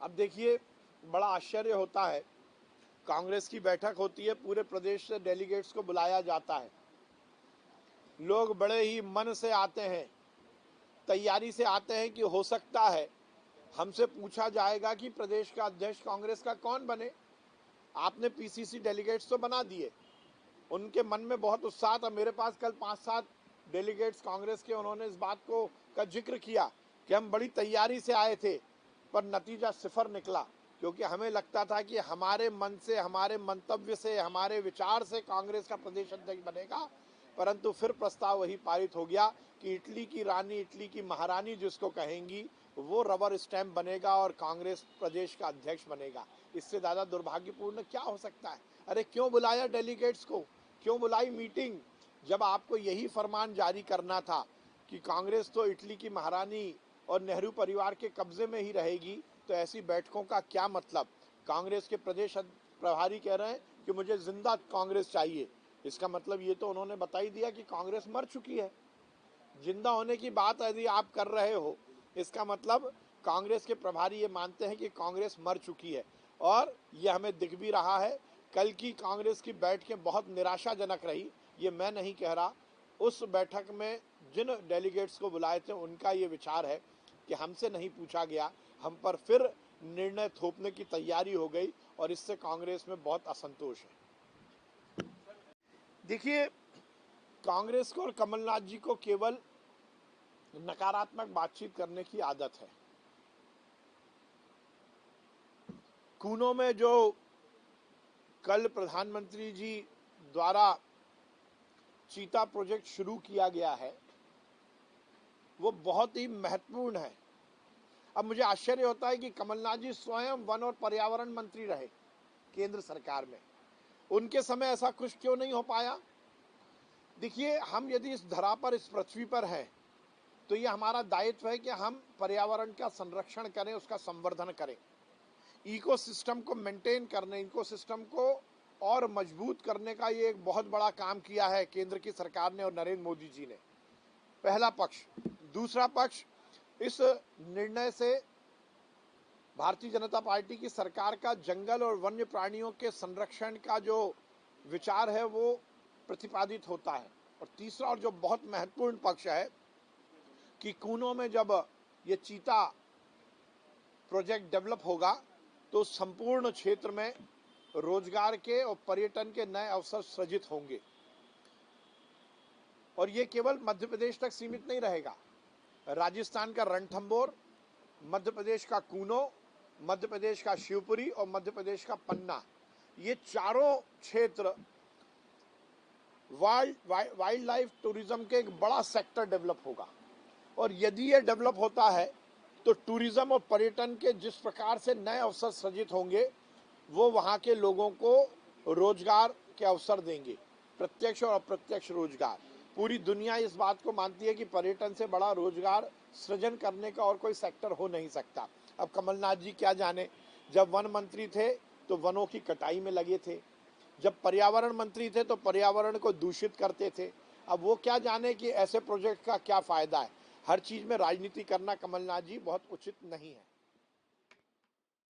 अब देखिए, बड़ा आश्चर्य होता है, कांग्रेस की बैठक होती है, पूरे प्रदेश से डेलीगेट्स को बुलाया जाता है, लोग बड़े ही मन से आते हैं, तैयारी से आते हैं कि हो सकता है हमसे पूछा जाएगा कि प्रदेश का अध्यक्ष कांग्रेस का कौन बने। आपने पीसीसी डेलीगेट्स तो बना दिए, उनके मन में बहुत उत्साह था। मेरे पास कल 5-7 डेलीगेट्स कांग्रेस के, उन्होंने इस बात को का जिक्र किया कि हम बड़ी तैयारी से आए थे, पर नतीजा सिफर निकला, क्योंकि हमें लगता था कि हमारे मन से, हमारे मंतव्य से, हमारे विचार से कांग्रेस का प्रदेश अध्यक्ष बनेगा। परंतु फिर प्रस्ताव वही पारित हो गया कि इटली की रानी, इटली की महारानी जिसको कहेंगी, वो रबर स्टैंप बनेगा और कांग्रेस प्रदेश का अध्यक्ष बनेगा। इससे ज़्यादा दुर्भाग्यपूर्ण क्या हो सकता है। अरे क्यों बुलाया डेलीगेट्स को, क्यों बुलाई मीटिंग, जब आपको यही फरमान जारी करना था कि कांग्रेस तो इटली की महारानी और नेहरू परिवार के कब्जे में ही रहेगी, तो ऐसी बैठकों का क्या मतलब। कांग्रेस के प्रदेश प्रभारी कह रहे हैं कि मुझे जिंदा कांग्रेस चाहिए। इसका मतलब ये तो उन्होंने बता ही दिया कि कांग्रेस मर चुकी है। जिंदा होने की बात यदि आप कर रहे हो, इसका मतलब कांग्रेस के प्रभारी ये मानते हैं कि कांग्रेस मर चुकी है, और ये हमें दिख भी रहा है। कल की कांग्रेस की बैठकें बहुत निराशाजनक रही, ये मैं नहीं कह रहा। उस बैठक में जिन डेलीगेट्स को बुलाए थे, उनका ये विचार है कि हमसे नहीं पूछा गया, हम पर फिर निर्णय थोपने की तैयारी हो गई, और इससे कांग्रेस में बहुत असंतोष है। देखिए, कांग्रेस को और कमलनाथ जी को केवल नकारात्मक बातचीत करने की आदत है। कूनो में जो कल प्रधानमंत्री जी द्वारा चीता प्रोजेक्ट शुरू किया गया है, वो बहुत ही महत्वपूर्ण है। अब मुझे आश्चर्य होता है कि कमलनाथ जी स्वयं वन और पर्यावरण मंत्री रहे केंद्र सरकार में, उनके समय ऐसा कुछ क्यों नहीं हो पाया। देखिए, हम यदि इस धरा पर, इस पृथ्वी पर हैं, तो ये हमारा दायित्व है कि हम पर्यावरण का संरक्षण करें, उसका संवर्धन करें, इकोसिस्टम को मेंटेन करने, इकोसिस्टम को और मजबूत करने का ये एक बहुत बड़ा काम किया है केंद्र की सरकार ने और नरेंद्र मोदी जी ने। पहला पक्ष। दूसरा पक्ष, इस निर्णय से भारतीय जनता पार्टी की सरकार का जंगल और वन्य प्राणियों के संरक्षण का जो विचार है वो प्रतिपादित होता है। और तीसरा और जो बहुत महत्वपूर्ण पक्ष है कि कूनो में जब ये चीता प्रोजेक्ट डेवलप होगा, तो संपूर्ण क्षेत्र में रोजगार के और पर्यटन के नए अवसर सृजित होंगे। और ये केवल मध्य प्रदेश तक सीमित नहीं रहेगा। राजस्थान का रणथंभौर, मध्य प्रदेश का कूनो, मध्य प्रदेश का शिवपुरी और मध्य प्रदेश का पन्ना, ये चारों क्षेत्र वाइल्ड लाइफ टूरिज्म के एक बड़ा सेक्टर डेवलप होगा। और यदि ये डेवलप होता है, तो टूरिज्म और पर्यटन के जिस प्रकार से नए अवसर सृजित होंगे, वो वहाँ के लोगों को रोजगार के अवसर देंगे, प्रत्यक्ष और अप्रत्यक्ष रोजगार। पूरी दुनिया इस बात को मानती है कि पर्यटन से बड़ा रोजगार सृजन करने का और कोई सेक्टर हो नहीं सकता। अब कमलनाथ जी क्या जाने, जब वन मंत्री थे तो वनों की कटाई में लगे थे, जब पर्यावरण मंत्री थे तो पर्यावरण को दूषित करते थे। अब वो क्या जाने कि ऐसे प्रोजेक्ट का क्या फायदा है। हर चीज में राजनीति करना कमलनाथ जी बहुत उचित नहीं है।